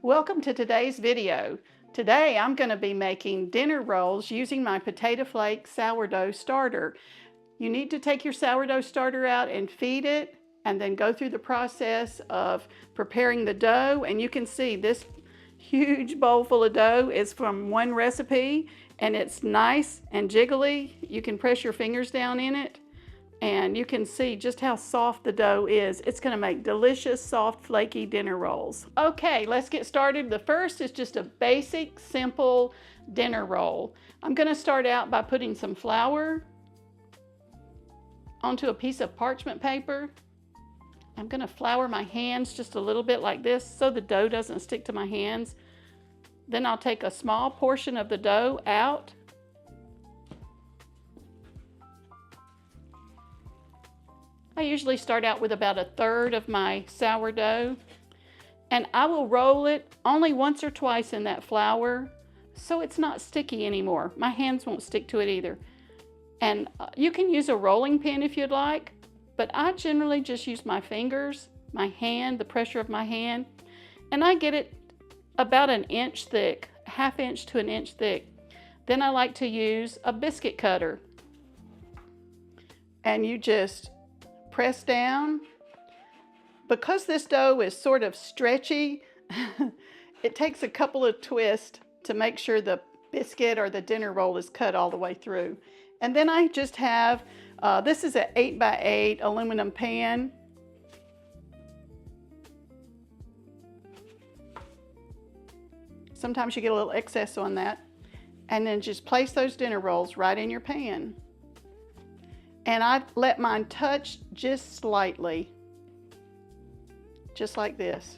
Welcome to today's video. Today I'm going to be making dinner rolls using my potato flake sourdough starter. You need to take your sourdough starter out and feed it and then go through the process of preparing the dough. And you can see this huge bowl full of dough is from one recipe and it's nice and jiggly. You can press your fingers down in it and you can see just how soft the dough is. It's gonna make delicious, soft, flaky dinner rolls. Okay, let's get started. The first is just a basic, simple dinner roll. I'm gonna start out by putting some flour onto a piece of parchment paper. I'm gonna flour my hands just a little bit like this so the dough doesn't stick to my hands. Then I'll take a small portion of the dough out. I usually start out with about 1/3 of my sourdough, and I will roll it only once or twice in that flour so it's not sticky anymore. My hands won't stick to it either. And you can use a rolling pin if you'd like, but I generally just use my fingers, my hand, the pressure of my hand, and I get it about 1 inch thick, 1/2 inch to 1 inch thick. Then I like to use a biscuit cutter, and you just press down. Because this dough is sort of stretchy, it takes a couple of twists to make sure the biscuit or the dinner roll is cut all the way through. And then I just have, this is an 8x8 aluminum pan. Sometimes you get a little excess on that. And then just place those dinner rolls right in your pan. And I let mine touch just slightly, just like this.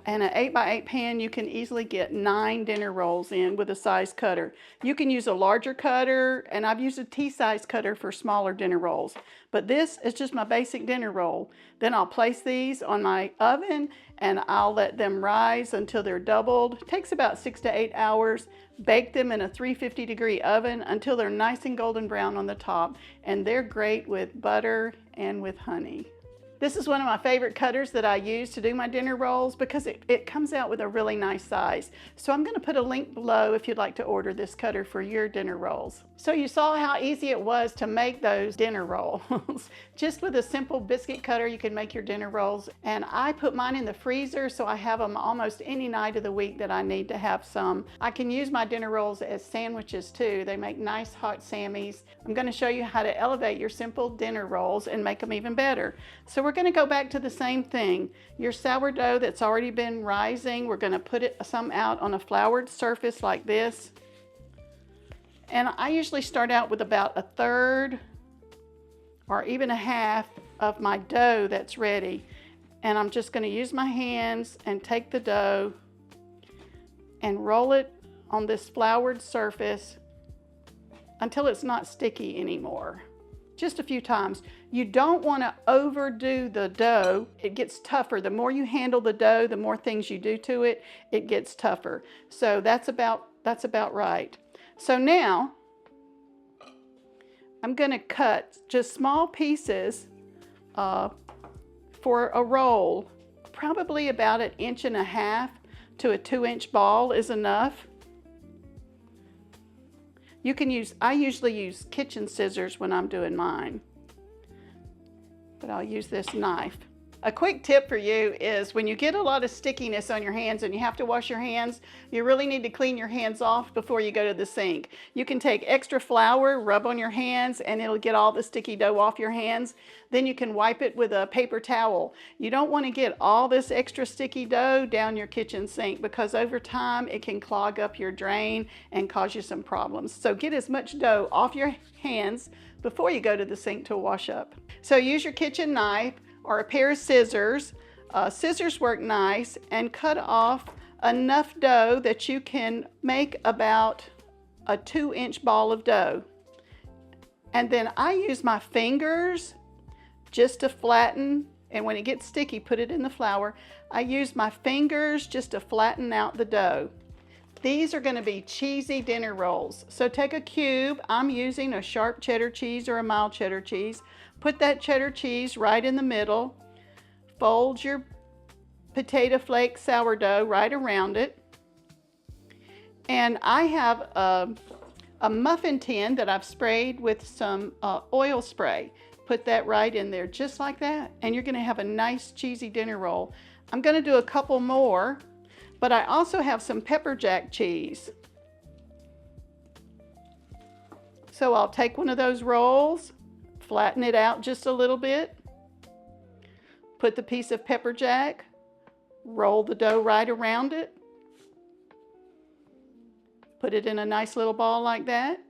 And an 8x8 pan, you can easily get 9 dinner rolls in with a size cutter. You can use a larger cutter, and I've used a tea-size cutter for smaller dinner rolls. But this is just my basic dinner roll. Then I'll place these on my oven, and I'll let them rise until they're doubled. It takes about 6 to 8 hours. Bake them in a 350-degree oven until they're nice and golden brown on the top, and they're great with butter and with honey. This is one of my favorite cutters that I use to do my dinner rolls because it comes out with a really nice size. So I'm going to put a link below if you'd like to order this cutter for your dinner rolls. So you saw how easy it was to make those dinner rolls. Just with a simple biscuit cutter you can make your dinner rolls. And I put mine in the freezer so I have them almost any night of the week that I need to have some. I can use my dinner rolls as sandwiches too. They make nice hot Sammies. I'm going to show you how to elevate your simple dinner rolls and make them even better. So we're going to go back to the same thing. Your sourdough that's already been rising, we're going to put some out on a floured surface like this. And I usually start out with about 1/3 or even 1/2 of my dough that's ready. And I'm just going to use my hands and take the dough and roll it on this floured surface until it's not sticky anymore. Just a few times. You don't want to overdo the dough. It gets tougher. The more you handle the dough, the more things you do to it, it gets tougher. So that's about right. So now I'm going to cut just small pieces for a roll. Probably about 1.5 inches to a 2-inch ball is enough. You can use, I usually use kitchen scissors when I'm doing mine, but I'll use this knife. A quick tip for you is when you get a lot of stickiness on your hands and you have to wash your hands, you really need to clean your hands off before you go to the sink. You can take extra flour, rub on your hands, and it'll get all the sticky dough off your hands. Then you can wipe it with a paper towel. You don't want to get all this extra sticky dough down your kitchen sink because over time it can clog up your drain and cause you some problems. So get as much dough off your hands before you go to the sink to wash up. So use your kitchen knife or a pair of scissors. Scissors work nice, and cut off enough dough that you can make about a 2-inch ball of dough. And then I use my fingers just to flatten, and when it gets sticky, put it in the flour. I use my fingers just to flatten out the dough. These are going to be cheesy dinner rolls. So take a cube. I'm using a sharp cheddar cheese or a mild cheddar cheese. Put that cheddar cheese right in the middle. Fold your potato flake sourdough right around it. And I have a muffin tin that I've sprayed with some oil spray. Put that right in there just like that, and you're going to have a nice cheesy dinner roll. I'm going to do a couple more, but I also have some pepper jack cheese. So I'll take one of those rolls, flatten it out just a little bit, put the piece of pepper jack, roll the dough right around it, put it in a nice little ball like that,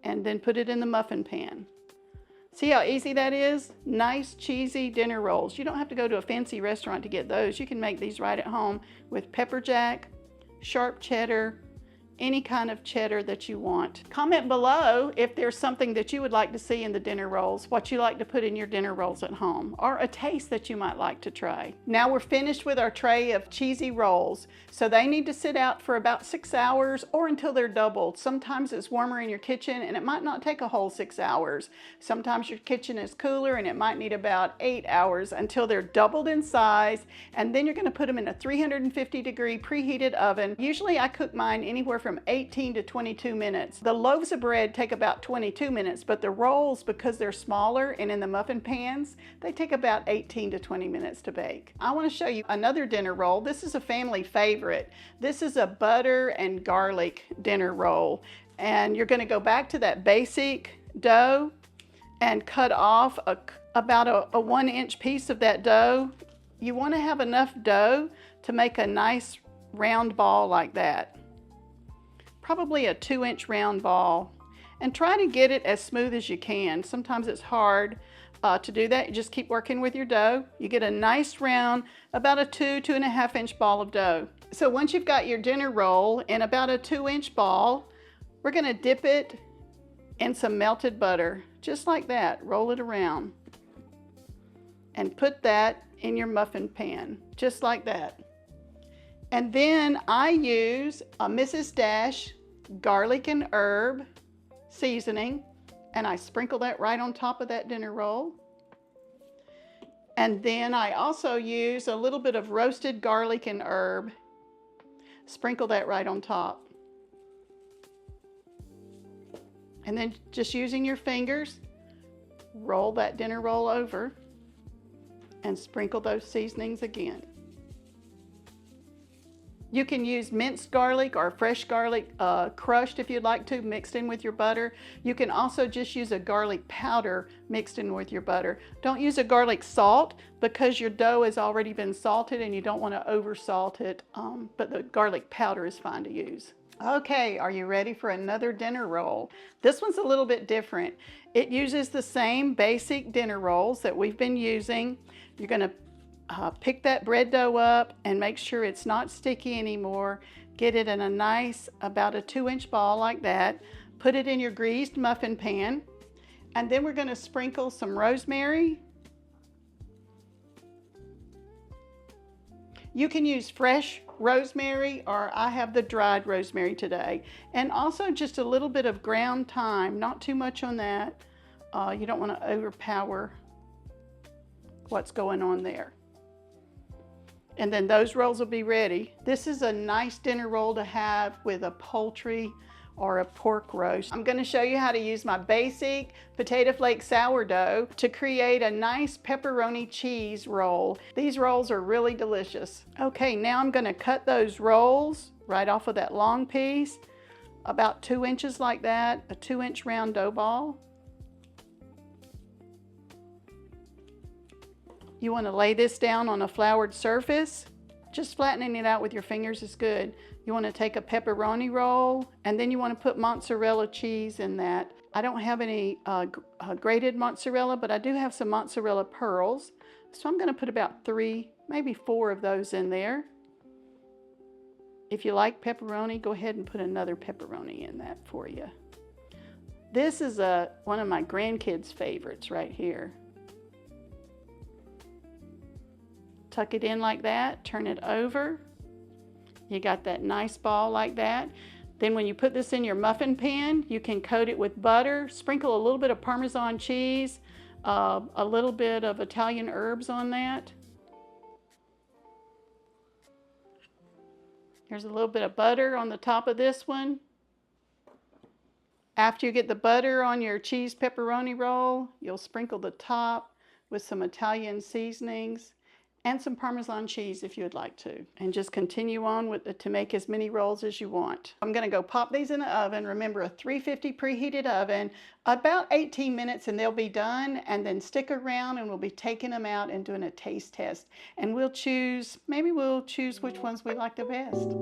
and then put it in the muffin pan. See how easy that is? Nice cheesy dinner rolls. You don't have to go to a fancy restaurant to get those. You can make these right at home with pepper jack, sharp cheddar, any kind of cheddar that you want. Comment below if there's something that you would like to see in the dinner rolls, what you like to put in your dinner rolls at home, or a taste that you might like to try. Now we're finished with our tray of cheesy rolls. So they need to sit out for about 6 hours or until they're doubled. Sometimes it's warmer in your kitchen and it might not take a whole 6 hours. Sometimes your kitchen is cooler and it might need about 8 hours until they're doubled in size. And then you're going to put them in a 350-degree preheated oven. Usually I cook mine anywhere from 18 to 22 minutes. The loaves of bread take about 22 minutes, but the rolls, because they're smaller and in the muffin pans, they take about 18 to 20 minutes to bake. I want to show you another dinner roll. This is a family favorite. This is a butter and garlic dinner roll. And you're going to go back to that basic dough and cut off about a 1-inch piece of that dough. You want to have enough dough to make a nice round ball like that. Probably a 2-inch round ball, and try to get it as smooth as you can. Sometimes it's hard to do that. You just keep working with your dough. You get a nice round, about a 2.5 inch ball of dough. So once you've got your dinner roll in about a 2-inch ball, we're going to dip it in some melted butter, just like that. Roll it around and put that in your muffin pan, just like that. And then I use a Mrs. Dash garlic and herb seasoning, and I sprinkle that right on top of that dinner roll. And then I also use a little bit of roasted garlic and herb. Sprinkle that right on top. And then just using your fingers, roll that dinner roll over and sprinkle those seasonings again. You can use minced garlic or fresh garlic crushed if you'd like to, mixed in with your butter. You can also just use a garlic powder mixed in with your butter. Don't use a garlic salt because your dough has already been salted and you don't want to over salt it, but the garlic powder is fine to use. Okay, are you ready for another dinner roll? This one's a little bit different. It uses the same basic dinner rolls that we've been using. You're going to pick that bread dough up and make sure it's not sticky anymore. Get it in a nice, about a 2-inch ball like that. Put it in your greased muffin pan. And then we're going to sprinkle some rosemary. You can use fresh rosemary, or I have the dried rosemary today. And also just a little bit of ground thyme, not too much on that. You don't want to overpower what's going on there. And then those rolls will be ready. This is a nice dinner roll to have with a poultry or a pork roast. I'm going to show you how to use my basic potato flake sourdough to create a nice pepperoni cheese roll. These rolls are really delicious. Okay, now I'm going to cut those rolls right off of that long piece, about 2 inches like that, a 2-inch round dough ball. You want to lay this down on a floured surface. Just flattening it out with your fingers is good. You want to take a pepperoni roll, and then you want to put mozzarella cheese in that. I don't have any grated mozzarella, but I do have some mozzarella pearls. So I'm going to put about 3, maybe 4 of those in there. If you like pepperoni, go ahead and put another pepperoni in that for you. This is one of my grandkids' favorites right here. Tuck it in like that, turn it over. You got that nice ball like that. Then when you put this in your muffin pan, you can coat it with butter, sprinkle a little bit of Parmesan cheese, a little bit of Italian herbs on that. Here's a little bit of butter on the top of this one. After you get the butter on your cheese pepperoni roll, you'll sprinkle the top with some Italian seasonings and some Parmesan cheese if you would like to. And just continue on to make as many rolls as you want. I'm gonna go pop these in the oven. Remember, a 350 preheated oven, about 18 minutes and they'll be done. And then stick around and we'll be taking them out and doing a taste test. And maybe we'll choose which ones we like the best.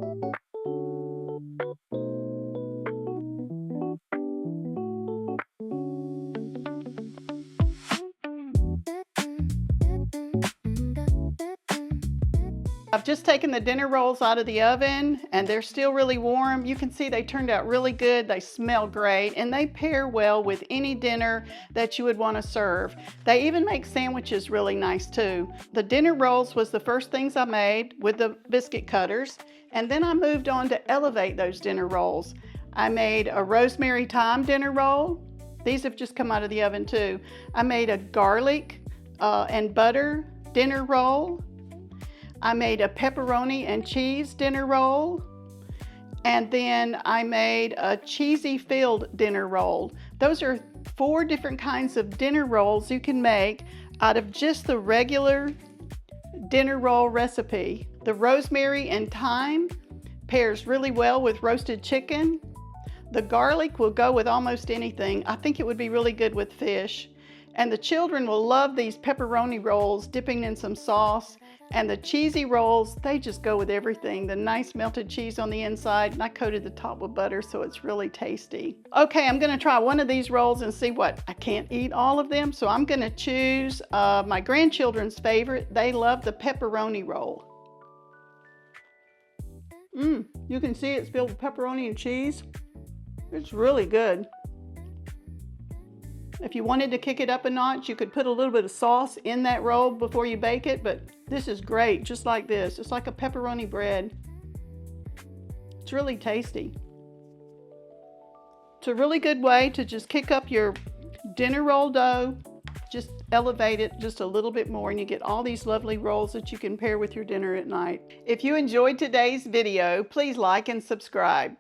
I've just taken the dinner rolls out of the oven and they're still really warm. You can see they turned out really good. They smell great and they pair well with any dinner that you would want to serve. They even make sandwiches really nice too. The dinner rolls was the first things I made with the biscuit cutters, and then I moved on to elevate those dinner rolls. I made a rosemary thyme dinner roll. These have just come out of the oven too. I made a garlic and butter dinner roll. I made a pepperoni and cheese dinner roll, and then I made a cheesy filled dinner roll. Those are 4 different kinds of dinner rolls you can make out of just the regular dinner roll recipe. The rosemary and thyme pairs really well with roasted chicken. The garlic will go with almost anything. I think it would be really good with fish. And the children will love these pepperoni rolls dipping in some sauce. And the cheesy rolls, they just go with everything. The nice melted cheese on the inside, and I coated the top with butter so it's really tasty. Okay, I'm gonna try one of these rolls and see what. I can't eat all of them, so I'm gonna choose my grandchildren's favorite. They love the pepperoni roll. You can see it's filled with pepperoni and cheese. It's really good. If you wanted to kick it up a notch, you could put a little bit of sauce in that roll before you bake it, but this is great, just like this. It's like a pepperoni bread. It's really tasty. It's a really good way to just kick up your dinner roll dough, just elevate it just a little bit more, and you get all these lovely rolls that you can pair with your dinner at night. If you enjoyed today's video, please like and subscribe.